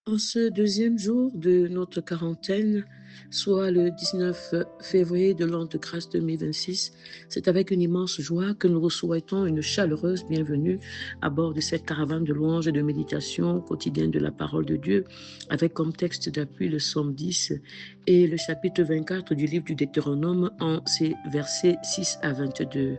En ce deuxième jour de notre quarantaine, soit le 19 février de l'an de grâce 2026, c'est avec une immense joie que nous vous souhaitons une chaleureuse bienvenue à bord de cette caravane de louanges et de méditation quotidienne de la parole de Dieu, avec comme texte d'appui le psaume 10 et le chapitre 24 du livre du Deutéronome en ses versets 6 à 22.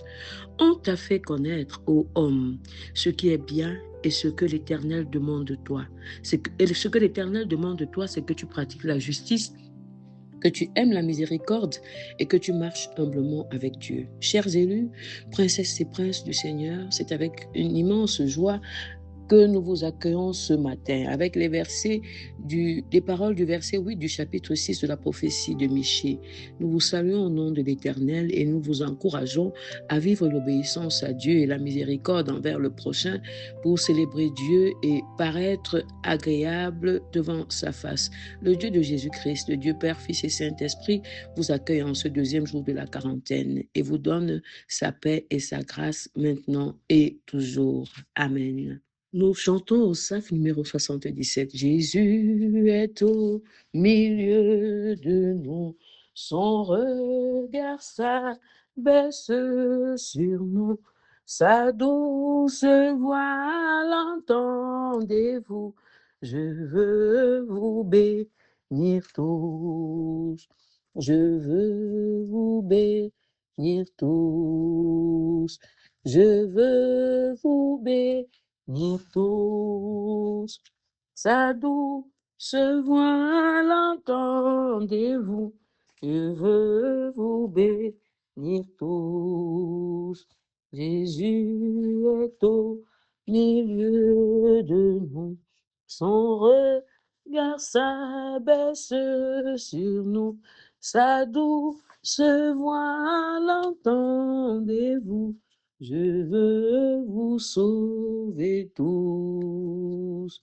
On t'a fait connaître, ô homme, ce qui est bien et ce que l'Éternel demande de toi. Ce que l'Éternel demande de toi, c'est que tu pratiques la justice, que tu aimes la miséricorde et que tu marches humblement avec Dieu. Chers élus, princesses et princes du Seigneur, c'est avec une immense joie que nous vous accueillons ce matin avec les paroles du verset 8 du chapitre 6 de la prophétie de Michée. Nous vous saluons au nom de l'Éternel et nous vous encourageons à vivre l'obéissance à Dieu et la miséricorde envers le prochain pour célébrer Dieu et paraître agréable devant sa face. Le Dieu de Jésus-Christ, le Dieu Père, Fils et Saint-Esprit vous accueille en ce deuxième jour de la quarantaine et vous donne sa paix et sa grâce maintenant et toujours. Amen. Nous chantons au Psaume numéro 77. Jésus est au milieu de nous. Son regard s'abaisse sur nous. Sa douce voix l'entendez-vous. Je veux vous bénir tous. Je veux vous bénir tous. Je veux vous bénir tous. Sa douce voix l'entendez-vous. Je veux vous bénir tous. Jésus est au milieu de nous. Son regard s'abaisse sur nous. Sa douce voix l'entendez-vous. Je veux vous sauver tous.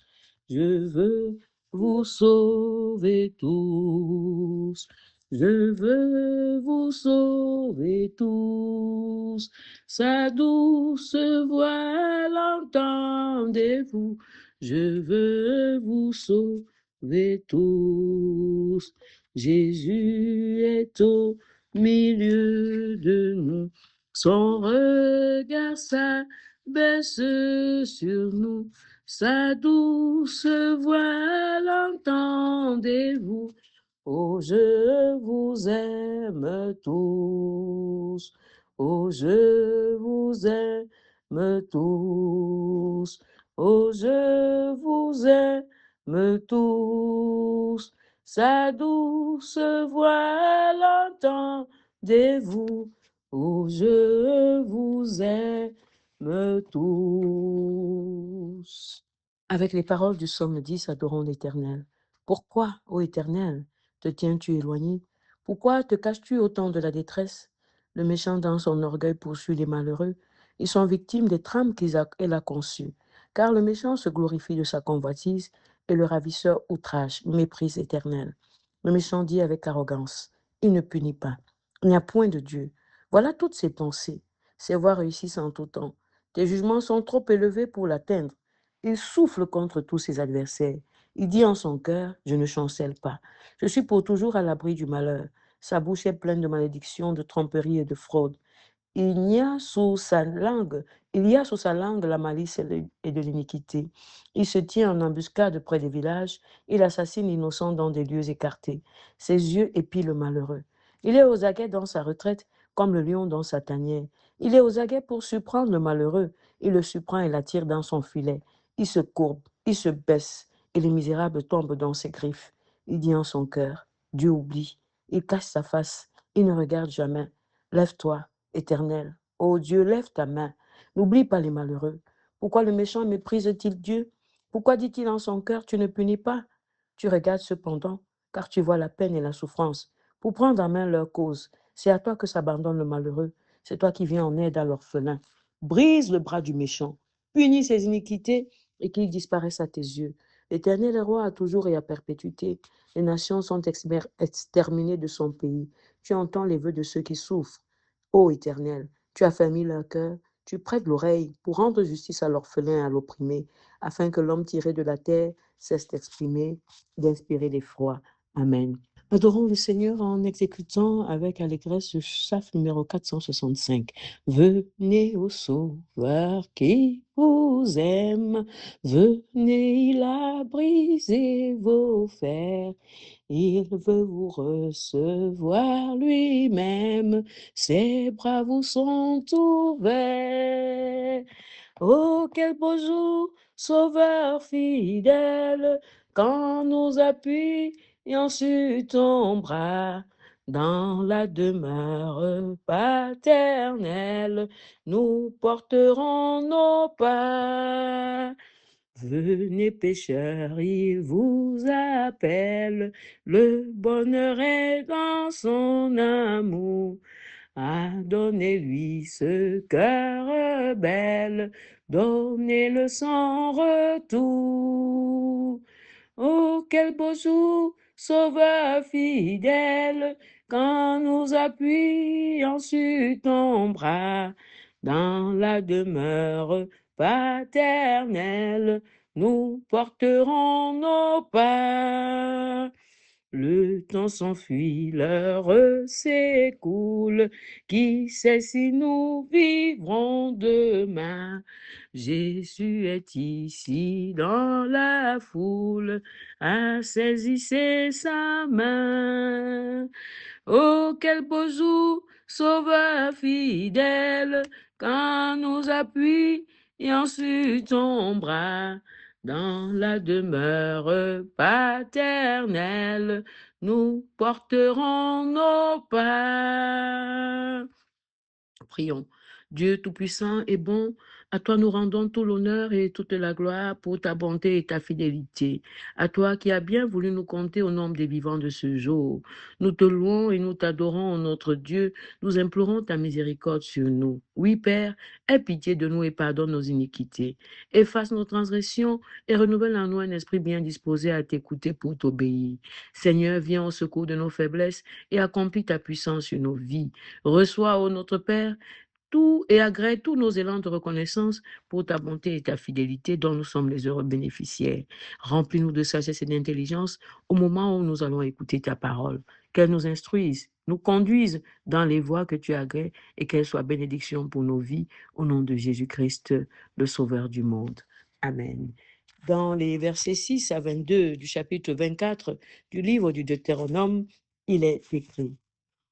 Je veux vous sauver tous. Je veux vous sauver tous. Sa douce voix l'entendez-vous. Je veux vous sauver tous. Jésus est au milieu de nous. Son regard s'abaisse sur nous. Sa douce voix l'entendez-vous. Oh, je vous aime tous. Oh, je vous aime tous. Oh, je vous aime tous. Sa douce voix l'entendez-vous. Oh, je vous aime tous. Avec les paroles du psaume 10, adorons l'Éternel. Pourquoi, ô Éternel, te tiens-tu éloigné? Pourquoi te caches-tu au temps de la détresse? Le méchant dans son orgueil poursuit les malheureux. Ils sont victimes des trames qu'elle a conçues. Car le méchant se glorifie de sa convoitise et le ravisseur outrage, méprise éternel. Le méchant dit avec arrogance, il ne punit pas. Il n'y a point de Dieu. Voilà toutes ses pensées. Ses voies réussissent en tout temps. Tes jugements sont trop élevés pour l'atteindre. Il souffle contre tous ses adversaires. Il dit en son cœur, je ne chancelle pas. Je suis pour toujours à l'abri du malheur. Sa bouche est pleine de malédictions, de tromperies et de fraudes. Il y a sous sa langue, il y a sous sa langue la malice et de l'iniquité. Il se tient en embuscade près des villages, il assassine l'innocent dans des lieux écartés. Ses yeux épient le malheureux. Il est aux aguets dans sa retraite, comme le lion dans sa tanière. Il est aux aguets pour surprendre le malheureux. Il le surprend et l'attire dans son filet. Il se courbe, il se baisse, et les misérables tombent dans ses griffes. Il dit en son cœur, Dieu oublie. Il cache sa face, il ne regarde jamais. Lève-toi, Éternel, ô Dieu, lève ta main. N'oublie pas les malheureux. Pourquoi le méchant méprise-t-il Dieu? Pourquoi dit-il en son cœur, tu ne punis pas? Tu regardes cependant, car tu vois la peine et la souffrance, pour prendre en main leur cause. C'est à toi que s'abandonne le malheureux. C'est toi qui viens en aide à l'orphelin. Brise le bras du méchant. Punis ses iniquités et qu'il disparaisse à tes yeux. L'Éternel est roi à toujours et à perpétuité. Les nations sont exterminées de son pays. Tu entends les vœux de ceux qui souffrent. Ô Éternel, tu as fermé leur cœur, tu prêtes l'oreille pour rendre justice à l'orphelin et à l'opprimé, afin que l'homme tiré de la terre cesse d'inspirer l'effroi. Amen. Adorons le Seigneur en exécutant avec allégresse le psaume numéro 465. Venez au Sauveur qui vous aime, venez, il a brisé vos fers, il veut vous recevoir lui-même, ses bras vous sont ouverts. Oh, quel beau jour, Sauveur fidèle, quand nous appuyons sur ton bras, dans la demeure paternelle, nous porterons nos pas. Venez pécheurs, il vous appelle, le bonheur est dans son amour. Donnez-lui ce cœur belle, donnez-le sans retour. Oh, quel beau jour, Sauveur fidèle, quand nous appuyons sur ton bras, dans la demeure paternelle, nous porterons nos pas. Le temps s'enfuit, l'heure s'écoule, qui sait si nous vivrons demain? Jésus est ici dans la foule, saisissez sa main. Oh, quel beau jour, Sauveur fidèle, quand nous appuyons sur ton bras, dans la demeure paternelle, nous porterons nos pas. Prions. Dieu Tout-Puissant et bon, à toi nous rendons tout l'honneur et toute la gloire pour ta bonté et ta fidélité. À toi qui as bien voulu nous compter au nombre des vivants de ce jour. Nous te louons et nous t'adorons, notre Dieu. Nous implorons ta miséricorde sur nous. Oui, Père, aie pitié de nous et pardonne nos iniquités. Efface nos transgressions et renouvelle en nous un esprit bien disposé à t'écouter pour t'obéir. Seigneur, viens au secours de nos faiblesses et accomplis ta puissance sur nos vies. Reçois, ô notre Père, tout et agrée tous nos élans de reconnaissance pour ta bonté et ta fidélité dont nous sommes les heureux bénéficiaires. Remplis-nous de sagesse et d'intelligence au moment où nous allons écouter ta parole. Qu'elle nous instruise, nous conduise dans les voies que tu agrées et qu'elle soit bénédiction pour nos vies au nom de Jésus-Christ, le Sauveur du monde. Amen. Dans les versets 6 à 22 du chapitre 24 du livre du Deutéronome, il est écrit: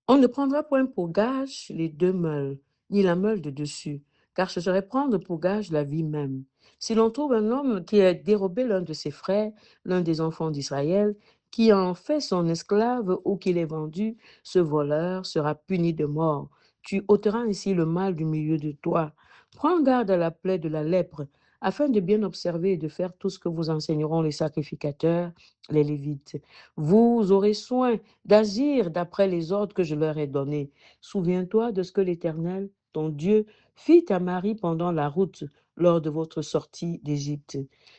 On ne prendra point pour gage les deux meules, ni la meule de dessus, car ce serait prendre pour gage la vie même. Si l'on trouve un homme qui a dérobé l'un de ses frères, l'un des enfants d'Israël, qui en fait son esclave ou qui l'ait vendu, ce voleur sera puni de mort. Tu ôteras ainsi le mal du milieu de toi. Prends garde à la plaie de la lèpre, afin de bien observer et de faire tout ce que vous enseigneront les sacrificateurs, les Lévites. Vous aurez soin d'agir d'après les ordres que je leur ai donnés. Souviens-toi de ce que l'Éternel, ton Dieu, fit à Marie pendant la route lors de votre sortie d'Égypte.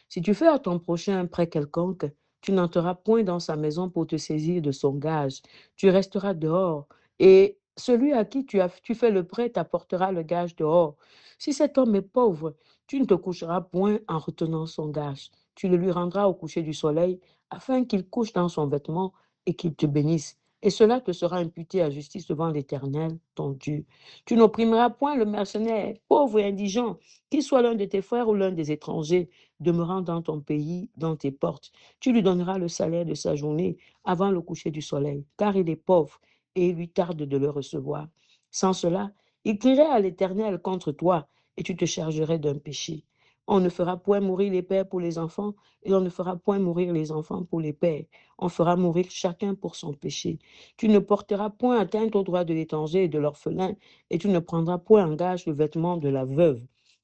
Si tu fais à ton prochain un prêt quelconque, tu n'entreras point dans sa maison pour te saisir de son gage. Tu resteras dehors, et celui à qui tu fais le prêt t'apportera le gage dehors. Si cet homme est pauvre, tu ne te coucheras point en retenant son gage. Tu le lui rendras au coucher du soleil, afin qu'il couche dans son vêtement et qu'il te bénisse. Et cela te sera imputé à justice devant l'Éternel, ton Dieu. Tu n'opprimeras point le mercenaire, pauvre et indigent, qu'il soit l'un de tes frères ou l'un des étrangers, demeurant dans ton pays, dans tes portes. Tu lui donneras le salaire de sa journée avant le coucher du soleil, car il est pauvre et il lui tarde de le recevoir. Sans cela, il crierait à l'Éternel contre toi et tu te chargerais d'un péché. On ne fera point mourir les pères pour les enfants et on ne fera point mourir les enfants pour les pères. On fera mourir chacun pour son péché. Tu ne porteras point atteinte aux droits de l'étranger et de l'orphelin, et tu ne prendras point en gage le vêtement de la veuve.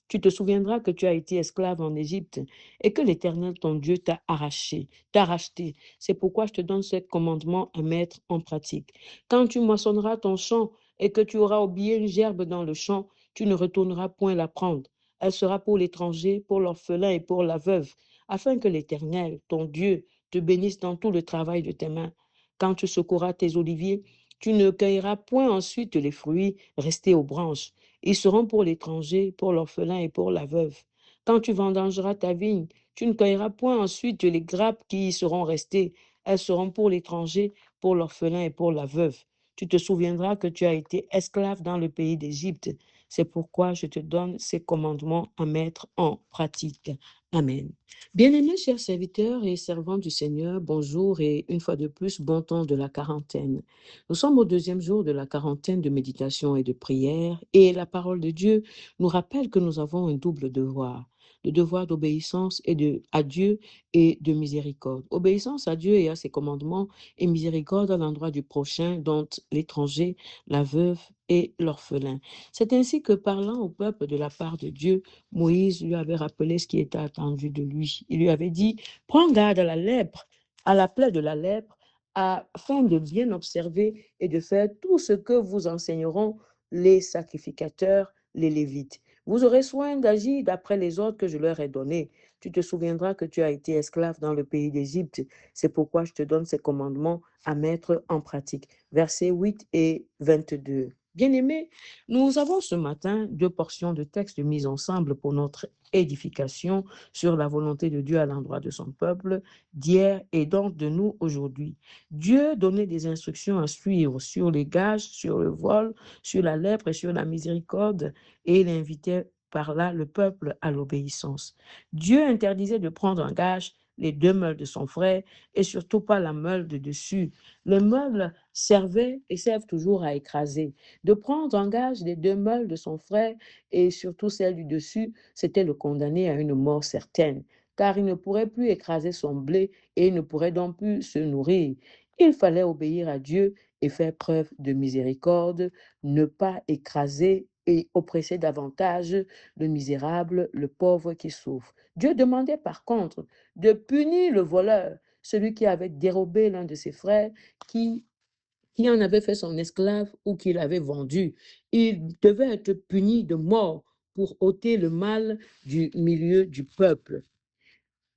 Tu te souviendras que tu as été esclave en Égypte et que l'Éternel ton Dieu t'a arraché, t'a racheté. C'est pourquoi je te donne ce commandement à mettre en pratique. Quand tu moissonneras ton champ et que tu auras oublié une gerbe dans le champ, tu ne retourneras point la prendre. Elle sera pour l'étranger, pour l'orphelin et pour la veuve, afin que l'Éternel, ton Dieu, te bénisse dans tout le travail de tes mains. Quand tu secoueras tes oliviers, tu ne cueilleras point ensuite les fruits restés aux branches. Ils seront pour l'étranger, pour l'orphelin et pour la veuve. Quand tu vendangeras ta vigne, tu ne cueilleras point ensuite les grappes qui y seront restées. Elles seront pour l'étranger, pour l'orphelin et pour la veuve. Tu te souviendras que tu as été esclave dans le pays d'Égypte. C'est pourquoi je te donne ces commandements à mettre en pratique. Amen. Bien-aimés chers serviteurs et servants du Seigneur, bonjour et une fois de plus, bon temps de la quarantaine. Nous sommes au deuxième jour de la quarantaine de méditation et de prière et la parole de Dieu nous rappelle que nous avons un double devoir, le devoir d'obéissance à Dieu et de miséricorde. Obéissance à Dieu et à ses commandements et miséricorde à l'endroit du prochain, dont l'étranger, la veuve et l'orphelin. C'est ainsi que parlant au peuple de la part de Dieu, Moïse lui avait rappelé ce qui était attendu de lui. Il lui avait dit, prends garde à la lèpre, à la plaie de la lèpre, afin de bien observer et de faire tout ce que vous enseigneront les sacrificateurs, les Lévites. Vous aurez soin d'agir d'après les ordres que je leur ai donnés. Tu te souviendras que tu as été esclave dans le pays d'Égypte. C'est pourquoi je te donne ces commandements à mettre en pratique. Versets 8 et 22. Bien-aimés, nous avons ce matin deux portions de textes mises ensemble pour notre édification sur la volonté de Dieu à l'endroit de son peuple d'hier et donc de nous aujourd'hui. Dieu donnait des instructions à suivre sur les gages, sur le vol, sur la lèpre et sur la miséricorde, et il invitait par là le peuple à l'obéissance. Dieu interdisait de prendre en gage les deux meules de son frère et surtout pas la meule de dessus. Les meules servaient et servent toujours à écraser. De prendre en gage les deux meules de son frère et surtout celle du dessus, c'était le condamner à une mort certaine, car il ne pourrait plus écraser son blé et il ne pourrait donc plus se nourrir. Il fallait obéir à Dieu et faire preuve de miséricorde, ne pas écraser et oppresser davantage le misérable, le pauvre qui souffre. Dieu demandait par contre de punir le voleur, celui qui avait dérobé l'un de ses frères, qui en avait fait son esclave ou qui l'avait vendu. Il devait être puni de mort pour ôter le mal du milieu du peuple.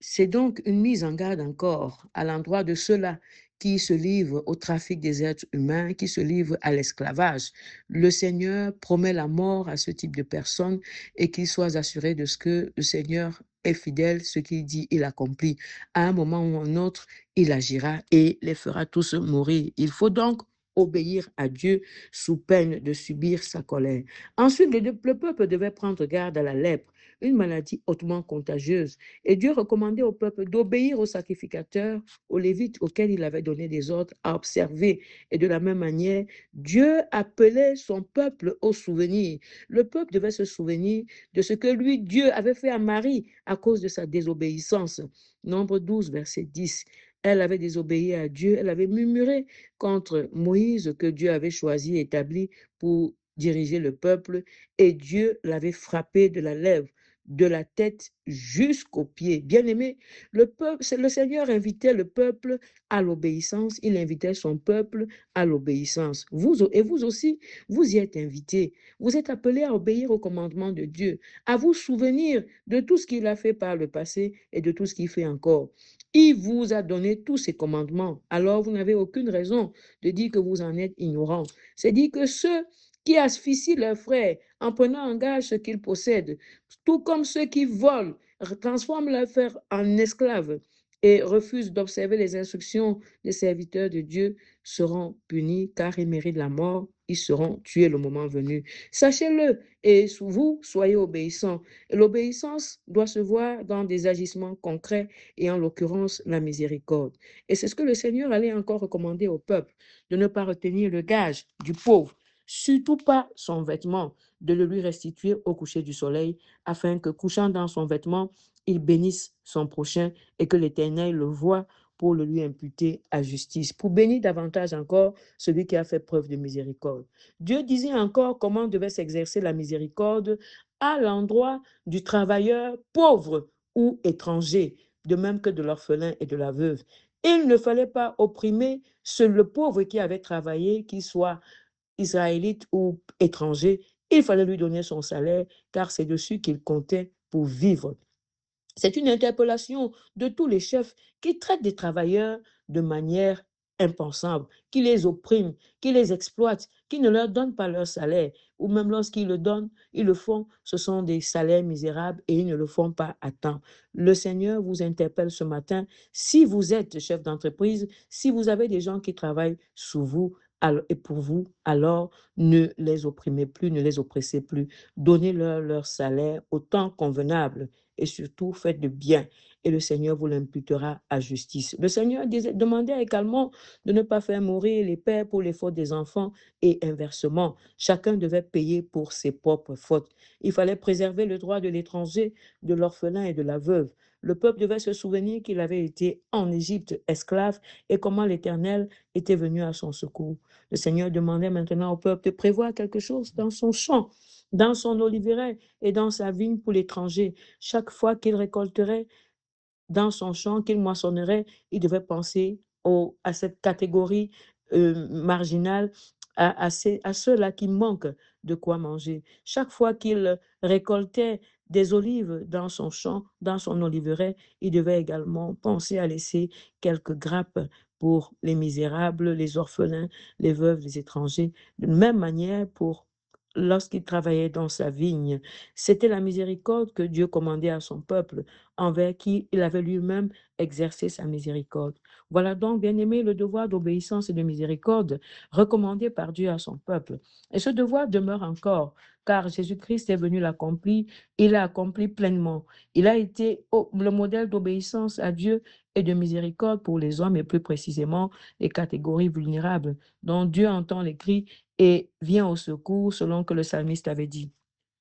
C'est donc une mise en garde encore à l'endroit de ceux-là qui se livrent au trafic des êtres humains, qui se livrent à l'esclavage. Le Seigneur promet la mort à ce type de personnes et qu'ils soient assurés de ce que le Seigneur est fidèle, ce qu'il dit, il accomplit. À un moment ou à un autre, il agira et les fera tous mourir. Il faut donc obéir à Dieu sous peine de subir sa colère. Ensuite, le peuple devait prendre garde à la lèpre, une maladie hautement contagieuse. Et Dieu recommandait au peuple d'obéir aux sacrificateurs, aux Lévites auxquels il avait donné des ordres à observer. Et de la même manière, Dieu appelait son peuple au souvenir. Le peuple devait se souvenir de ce que lui, Dieu, avait fait à Marie à cause de sa désobéissance. Nombre 12, verset 10. Elle avait désobéi à Dieu, elle avait murmuré contre Moïse que Dieu avait choisi et établi pour diriger le peuple, et Dieu l'avait frappé de la lèvre, de la tête jusqu'aux pieds. Bien-aimé, le Seigneur invitait le peuple à l'obéissance, il invitait son peuple à l'obéissance. Vous aussi, vous y êtes invités. Vous êtes appelés à obéir au commandement de Dieu, à vous souvenir de tout ce qu'il a fait par le passé et de tout ce qu'il fait encore. Il vous a donné tous ces commandements. Alors, vous n'avez aucune raison de dire que vous en êtes ignorant. C'est dire que ceux qui asphyxient leurs frères en prenant en gage ce qu'ils possèdent, tout comme ceux qui volent, transforment leurs frères en esclaves et refusent d'observer les instructions des serviteurs de Dieu, seront punis car ils méritent la mort, ils seront tués le moment venu. Sachez-le, et vous, soyez obéissants. L'obéissance doit se voir dans des agissements concrets et en l'occurrence la miséricorde. Et c'est ce que le Seigneur allait encore recommander au peuple, de ne pas retenir le gage du pauvre, surtout pas son vêtement, de le lui restituer au coucher du soleil, afin que couchant dans son vêtement, il bénisse son prochain et que l'Éternel le voie pour le lui imputer à justice, pour bénir davantage encore celui qui a fait preuve de miséricorde. Dieu disait encore comment devait s'exercer la miséricorde à l'endroit du travailleur pauvre ou étranger, de même que de l'orphelin et de la veuve. Il ne fallait pas opprimer le pauvre qui avait travaillé, qu'il soit israélite ou étranger. Il fallait lui donner son salaire, car c'est dessus qu'il comptait pour vivre. C'est une interpellation de tous les chefs qui traitent des travailleurs de manière impensables, qui les oppriment, qui les exploitent, qui ne leur donnent pas leur salaire, ou même lorsqu'ils le donnent, ils le font, ce sont des salaires misérables et ils ne le font pas à temps. Le Seigneur vous interpelle ce matin. Si vous êtes chef d'entreprise, si vous avez des gens qui travaillent sous vous et pour vous, alors ne les opprimez plus, ne les oppressez plus. Donnez-leur leur salaire au temps convenable et surtout faites de bien et le Seigneur vous l'imputera à justice. Le Seigneur demandait également de ne pas faire mourir les pères pour les fautes des enfants et inversement. Chacun devait payer pour ses propres fautes. Il fallait préserver le droit de l'étranger, de l'orphelin et de la veuve. Le peuple devait se souvenir qu'il avait été en Égypte esclave et comment l'Éternel était venu à son secours. Le Seigneur demandait maintenant au peuple de prévoir quelque chose dans son champ, dans son oliveraie et dans sa vigne pour l'étranger. Chaque fois qu'il récolterait dans son champ, qu'il moissonnerait, il devait penser à cette catégorie marginale, à ceux-là qui manquent de quoi manger. Chaque fois qu'il récoltait des olives dans son champ, dans son oliveraie, il devait également penser à laisser quelques grappes pour les misérables, les orphelins, les veuves, les étrangers. De même manière, lorsqu'il travaillait dans sa vigne, c'était la miséricorde que Dieu commandait à son peuple, envers qui il avait lui-même exercé sa miséricorde. Voilà donc, bien-aimé, le devoir d'obéissance et de miséricorde recommandé par Dieu à son peuple. Et ce devoir demeure encore, car Jésus-Christ est venu l'accomplir, il l'a accompli pleinement. Il a été le modèle d'obéissance à Dieu et de miséricorde pour les hommes, et plus précisément les catégories vulnérables, dont Dieu entend les cris et vient au secours, selon que le psalmiste avait dit.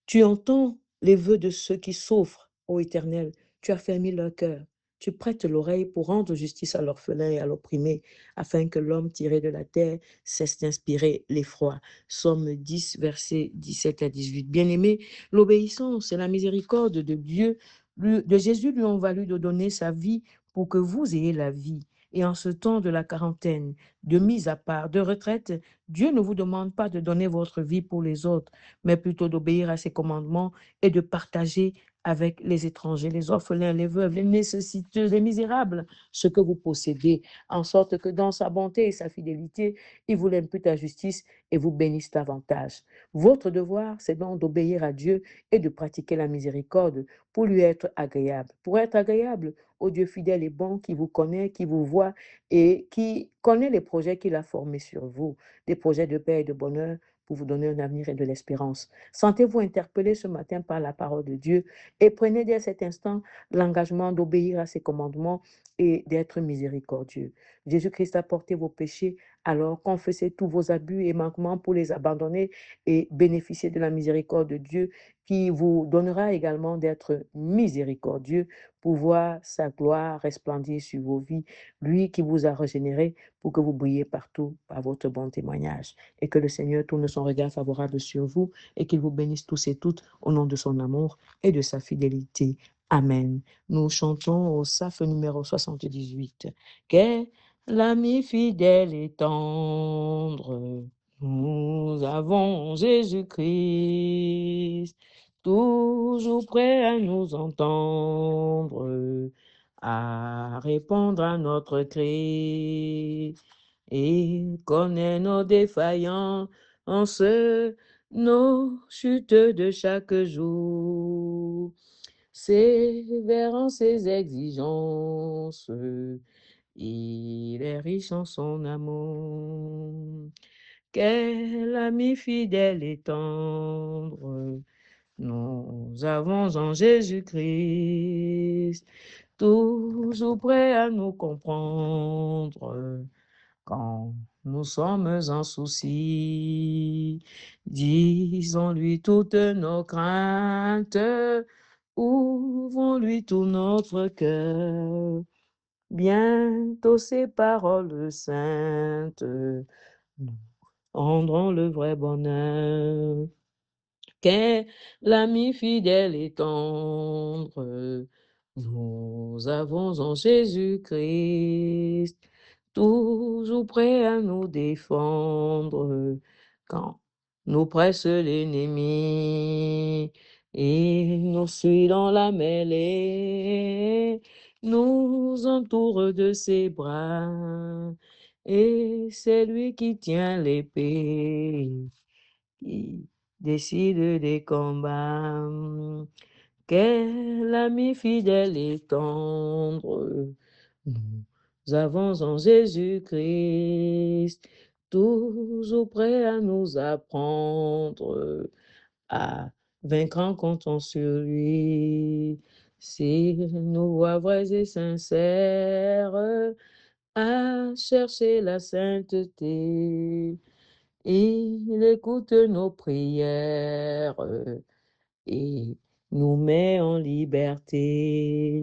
Tu entends les vœux de ceux qui souffrent, ô Éternel. Tu as fermé leur cœur. Tu prêtes l'oreille pour rendre justice à l'orphelin et à l'opprimé, afin que l'homme tiré de la terre cesse d'inspirer l'effroi. Psaume 10, versets 17 à 18. Bien-aimé, l'obéissance et la miséricorde de Dieu, de Jésus lui ont valu de donner sa vie pour que vous ayez la vie. Et en ce temps de la quarantaine, de mise à part, de retraite, Dieu ne vous demande pas de donner votre vie pour les autres, mais plutôt d'obéir à ses commandements et de partager avec les étrangers, les orphelins, les veuves, les nécessiteux, les misérables, ce que vous possédez, en sorte que dans sa bonté et sa fidélité, il vous l'impute à justice et vous bénisse davantage. Votre devoir, c'est donc d'obéir à Dieu et de pratiquer la miséricorde pour lui être agréable. Pour être agréable au Dieu fidèle et bon qui vous connaît, qui vous voit et qui connaît les projets qu'il a formés sur vous, des projets de paix et de bonheur pour vous donner un avenir et de l'espérance. Sentez-vous interpellé ce matin par la parole de Dieu et prenez dès cet instant l'engagement d'obéir à ses commandements et d'être miséricordieux. Jésus-Christ a porté vos péchés, alors confessez tous vos abus et manquements pour les abandonner et bénéficier de la miséricorde de Dieu qui vous donnera également d'être miséricordieux pour voir sa gloire resplendir sur vos vies, lui qui vous a régénéré pour que vous brillez partout par votre bon témoignage et que le Seigneur tourne son regard favorable sur vous et qu'il vous bénisse tous et toutes au nom de son amour et de sa fidélité. Amen. Nous chantons au Saphe numéro 78. Qu'est l'ami fidèle et tendre, nous avons Jésus-Christ, toujours prêt à nous entendre, à répondre à notre cri. Il connaît nos défaillances, nos chutes de chaque jour, sévère en ses exigences, il est riche en son amour. Quel ami fidèle et tendre, nous avons en Jésus-Christ, toujours prêt à nous comprendre quand nous sommes en souci. Disons-lui toutes nos craintes, ouvrons-lui tout notre cœur. Bientôt ces paroles saintes nous rendront le vrai bonheur. Qu'est l'ami fidèle et tendre, nous avons en Jésus-Christ, toujours prêt à nous défendre quand nous presse l'ennemi. Il nous suit dans la mêlée, nous entoure de ses bras et c'est lui qui tient l'épée, qui décide des combats. Quel ami fidèle et tendre nous avons en Jésus-Christ, toujours prêt à nous apprendre à vaincre en comptant sur lui. Si nous voix vraies et sincères à chercher la sainteté, il écoute nos prières et nous met en liberté.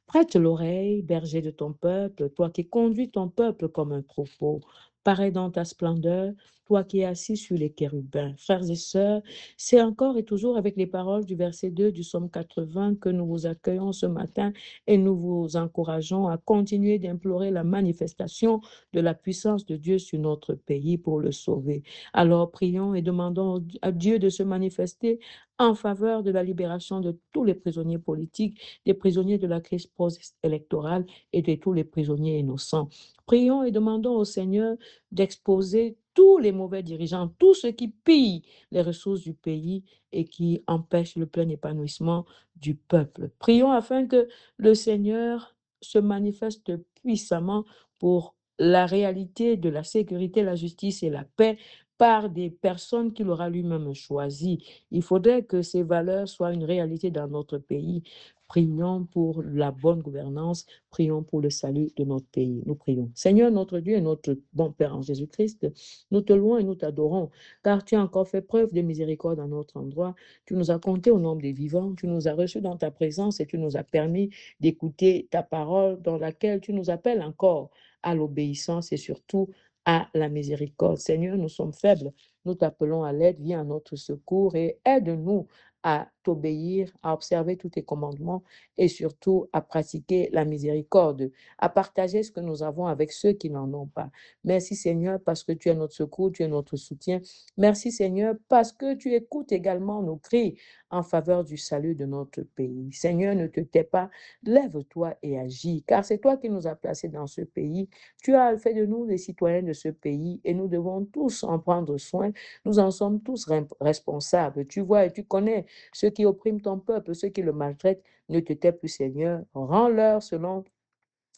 Prête l'oreille, berger de ton peuple, toi qui conduis ton peuple comme un troupeau. Parais dans ta splendeur, toi qui es assis sur les chérubins. Frères et sœurs, c'est encore et toujours avec les paroles du verset 2 du psaume 80 que nous vous accueillons ce matin et nous vous encourageons à continuer d'implorer la manifestation de la puissance de Dieu sur notre pays pour le sauver. Alors prions et demandons à Dieu de se manifester en faveur de la libération de tous les prisonniers politiques, des prisonniers de la crise post-électorale et de tous les prisonniers innocents. Prions et demandons au Seigneur d'exposer tous les mauvais dirigeants, tous ceux qui pillent les ressources du pays et qui empêchent le plein épanouissement du peuple. Prions afin que le Seigneur se manifeste puissamment pour la réalité de la sécurité, la justice et la paix par des personnes qu'il aura lui-même choisies. Il faudrait que ces valeurs soient une réalité dans notre pays. Prions pour la bonne gouvernance, prions pour le salut de notre pays. Nous prions. Seigneur, notre Dieu et notre bon Père en Jésus-Christ, nous te louons et nous t'adorons, car tu as encore fait preuve de miséricorde à notre endroit. Tu nous as comptés au nombre des vivants, tu nous as reçus dans ta présence et tu nous as permis d'écouter ta parole dans laquelle tu nous appelles encore à l'obéissance et surtout à la miséricorde. Seigneur, nous sommes faibles, nous t'appelons à l'aide, viens à notre secours et aide-nous à t'obéir, à observer tous tes commandements et surtout à pratiquer la miséricorde, à partager ce que nous avons avec ceux qui n'en ont pas. Merci Seigneur parce que tu es notre secours, tu es notre soutien. Merci Seigneur parce que tu écoutes également nos cris en faveur du salut de notre pays. Seigneur, ne te tais pas, lève-toi et agis, car c'est toi qui nous as placés dans ce pays. Tu as fait de nous les citoyens de ce pays et nous devons tous en prendre soin. Nous en sommes tous responsables. Tu vois et tu connais ceux qui oppriment ton peuple, ceux qui le maltraitent. Ne te tais plus, Seigneur. Rends-leur selon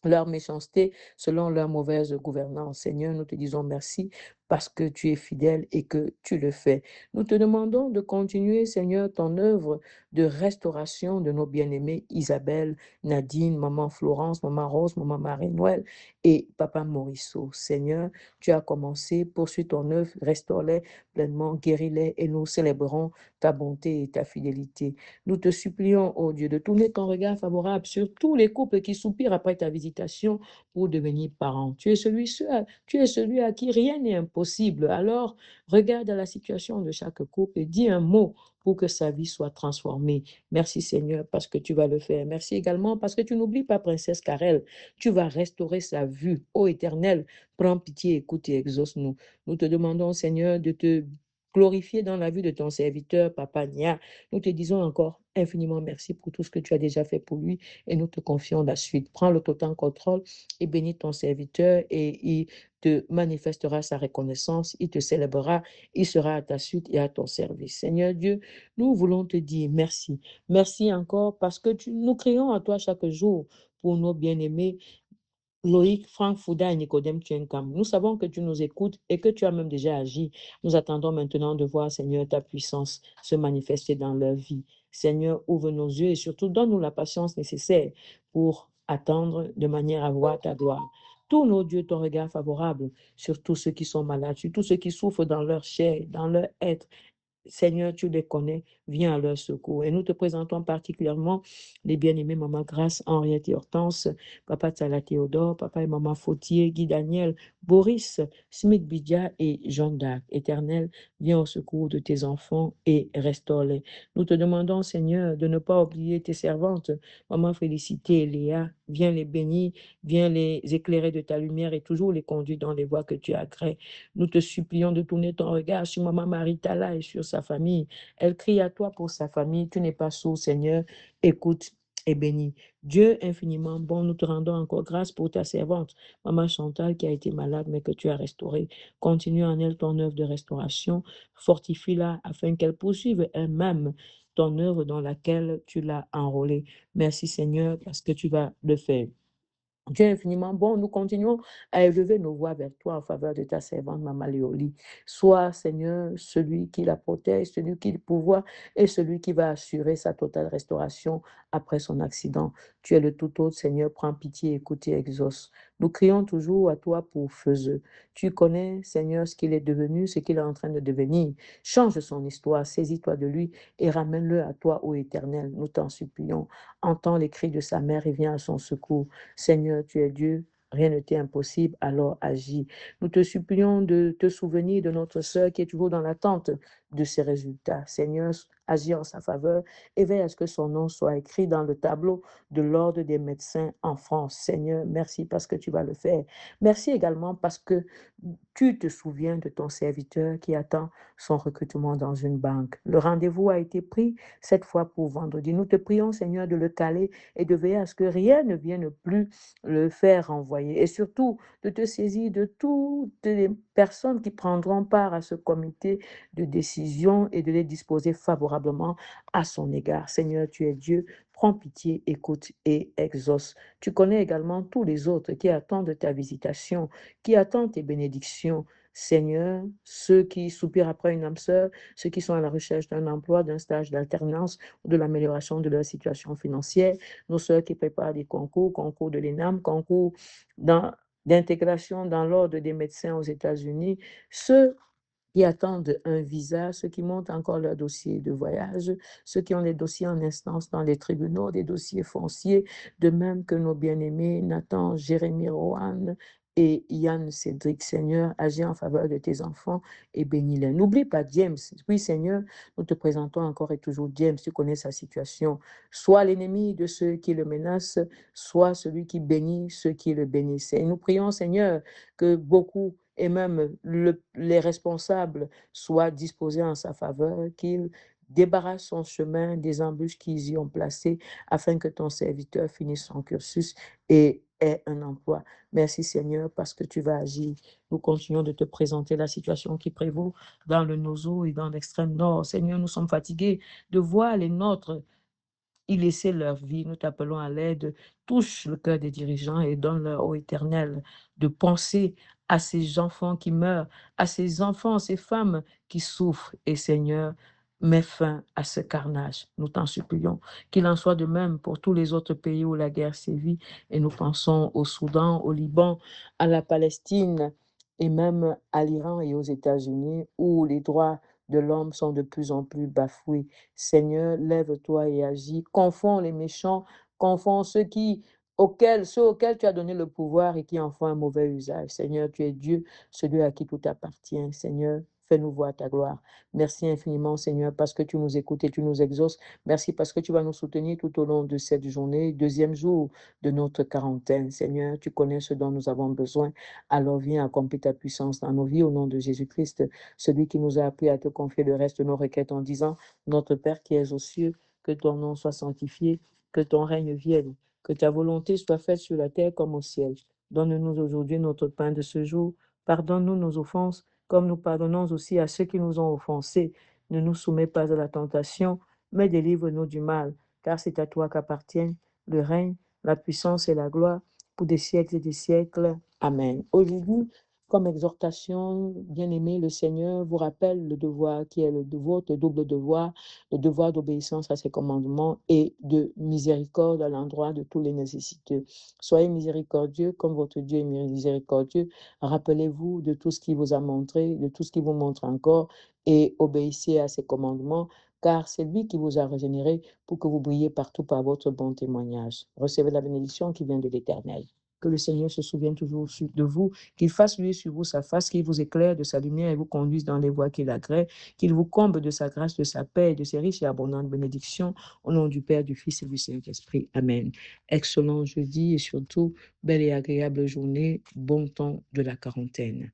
leur méchanceté, selon leur mauvaise gouvernance. Seigneur, nous te disons merci parce que tu es fidèle et que tu le fais. Nous te demandons de continuer, Seigneur, ton œuvre de restauration de nos bien-aimés Isabelle, Nadine, Maman Florence, Maman Rose, Maman Marie-Noël et Papa Morisseau. Seigneur, tu as commencé, poursuis ton œuvre, restaure-les pleinement, guéris-les et nous célébrons ta bonté et ta fidélité. Nous te supplions, ô Dieu, de tourner ton regard favorable sur tous les couples qui soupirent après ta visitation pour devenir parents. Tu es celui à qui rien n'est impossible. Alors, regarde à la situation de chaque couple et dis un mot pour que sa vie soit transformée. Merci Seigneur parce que tu vas le faire. Merci également parce que tu n'oublies pas Princesse Karel. Tu vas restaurer sa vue. Ô Éternel, prends pitié, écoute et exauce-nous. Nous te demandons Seigneur de te glorifier dans la vie de ton serviteur, Papa Nia. Nous te disons encore infiniment merci pour tout ce que tu as déjà fait pour lui et nous te confions la suite. Prends le total contrôle et bénis ton serviteur et il te manifestera sa reconnaissance, il te célébrera, il sera à ta suite et à ton service. Seigneur Dieu, nous voulons te dire merci. Merci encore parce que nous crions à toi chaque jour pour nos bien-aimés Loïc, Franck Fouda et Nicodème Tchenkam. Nous savons que tu nous écoutes et que tu as même déjà agi. Nous attendons maintenant de voir, Seigneur, ta puissance se manifester dans leur vie. Seigneur, ouvre nos yeux et surtout donne-nous la patience nécessaire pour attendre de manière à voir ta gloire. Tourne, ô Dieu, ton regard favorable sur tous ceux qui sont malades, sur tous ceux qui souffrent dans leur chair, dans leur être. Seigneur, tu les connais, viens à leur secours. Et nous te présentons particulièrement les bien-aimés Maman Grâce, Henriette et Hortense, Papa Tsala Théodore, Papa et Maman Fautier, Guy Daniel, Boris, Smith Bidia et Jean d'Arc. Éternel, viens au secours de tes enfants et restaure-les. Nous te demandons, Seigneur, de ne pas oublier tes servantes, Maman Félicité et Léa, viens les bénir, viens les éclairer de ta lumière et toujours les conduire dans les voies que tu as créées. Nous te supplions de tourner ton regard sur Maman Maritala et sur sa famille. Elle crie à toi pour sa famille. Tu n'es pas sourd, Seigneur. Écoute est béni. Dieu infiniment bon, nous te rendons encore grâce pour ta servante, Maman Chantal, qui a été malade, mais que tu as restaurée. Continue en elle ton œuvre de restauration. Fortifie-la afin qu'elle poursuive elle-même ton œuvre dans laquelle tu l'as enrôlée. Merci Seigneur, parce que tu vas le faire. Dieu infiniment bon, nous continuons à élever nos voix vers toi en faveur de ta servante Maman Léolie. Sois, Seigneur, celui qui la protège, celui qui le pourvoit et celui qui va assurer sa totale restauration après son accident. Tu es le tout autre, Seigneur, prends pitié, écoute et exauce. Nous crions toujours à toi pour Feuzeux. Tu connais, Seigneur, ce qu'il est devenu, ce qu'il est en train de devenir. Change son histoire, saisis-toi de lui et ramène-le à toi, ô Éternel. Nous t'en supplions. Entends les cris de sa mère et viens à son secours. Seigneur, tu es Dieu, rien ne t'est impossible, alors agis. Nous te supplions de te souvenir de notre sœur qui est toujours dans l'attente de ses résultats. Seigneur, agis en sa faveur et veille à ce que son nom soit écrit dans le tableau de l'ordre des médecins en France. Seigneur, merci parce que tu vas le faire. Merci également parce que tu te souviens de ton serviteur qui attend son recrutement dans une banque. Le rendez-vous a été pris cette fois pour vendredi. Nous te prions, Seigneur, de le caler et de veiller à ce que rien ne vienne plus le faire renvoyer. Et surtout, de te saisir de toutes les personnes qui prendront part à ce comité de décision et de les disposer favorablement à son égard. Seigneur, tu es Dieu. Prends pitié, écoute et exauce. Tu connais également tous les autres qui attendent ta visitation, qui attendent tes bénédictions. Seigneur, ceux qui soupirent après une âme sœur, ceux qui sont à la recherche d'un emploi, d'un stage d'alternance ou de l'amélioration de leur situation financière, nos sœurs qui préparent des concours, concours de l'ENAM, concours d'intégration dans l'ordre des médecins aux États-Unis, ceux qui attendent un visa, ceux qui montent encore leur dossier de voyage, ceux qui ont des dossiers en instance dans les tribunaux, des dossiers fonciers, de même que nos bien-aimés Nathan, Jérémy, Rohan et Yann Cédric. Seigneur, agis en faveur de tes enfants et bénis-les. N'oublie pas James. Oui, Seigneur, nous te présentons encore et toujours James. Tu connais sa situation. Soit l'ennemi de ceux qui le menacent, soit celui qui bénit ceux qui le bénissent. Et nous prions, Seigneur, que beaucoup et même les responsables soient disposés en sa faveur, qu'il débarrasse son chemin des embûches qu'ils y ont placées afin que ton serviteur finisse son cursus et ait un emploi. Merci Seigneur parce que tu vas agir. Nous continuons de te présenter la situation qui prévaut dans le Nozo et dans l'extrême nord. Seigneur, nous sommes fatigués de voir les nôtres y laisser leur vie. Nous t'appelons à l'aide. Touche le cœur des dirigeants et donne-leur, ô Éternel, de penser à ces enfants qui meurent, à ces enfants, ces femmes qui souffrent. Et Seigneur, mets fin à ce carnage. Nous t'en supplions. Qu'il en soit de même pour tous les autres pays où la guerre sévit. Et nous pensons au Soudan, au Liban, à la Palestine et même à l'Iran et aux États-Unis où les droits de l'homme sont de plus en plus bafoués. Seigneur, lève-toi et agis. Confonds les méchants, confonds ceux auxquels tu as donné le pouvoir et qui en font un mauvais usage. Seigneur, tu es Dieu, celui à qui tout appartient. Seigneur, fais-nous voir ta gloire. Merci infiniment, Seigneur, parce que tu nous écoutes et tu nous exauces. Merci parce que tu vas nous soutenir tout au long de cette journée, deuxième jour de notre quarantaine. Seigneur, tu connais ce dont nous avons besoin. Alors viens accomplir ta puissance dans nos vies au nom de Jésus-Christ, celui qui nous a appris à te confier le reste de nos requêtes en disant, notre Père qui es aux cieux, que ton nom soit sanctifié, que ton règne vienne, que ta volonté soit faite sur la terre comme au ciel. Donne-nous aujourd'hui notre pain de ce jour. Pardonne-nous nos offenses, comme nous pardonnons aussi à ceux qui nous ont offensés. Ne nous soumets pas à la tentation, mais délivre-nous du mal, car c'est à toi qu'appartiennent le règne, la puissance et la gloire pour des siècles et des siècles. Amen. Aujourd'hui, comme exhortation, bien-aimé, le Seigneur vous rappelle le devoir qui est votre double devoir, le devoir d'obéissance à ses commandements et de miséricorde à l'endroit de tous les nécessiteux. Soyez miséricordieux comme votre Dieu est miséricordieux. Rappelez-vous de tout ce qu'il vous a montré, de tout ce qu'il vous montre encore et obéissez à ses commandements car c'est lui qui vous a régénéré pour que vous brillez partout par votre bon témoignage. Recevez la bénédiction qui vient de l'Éternel. Que le Seigneur se souvienne toujours de vous, qu'il fasse luire sur vous sa face, qu'il vous éclaire de sa lumière et vous conduise dans les voies qu'il agrée, qu'il vous comble de sa grâce, de sa paix et de ses riches et abondantes bénédictions, au nom du Père, du Fils et du Saint-Esprit. Amen. Excellent jeudi et surtout, belle et agréable journée, bon temps de la quarantaine.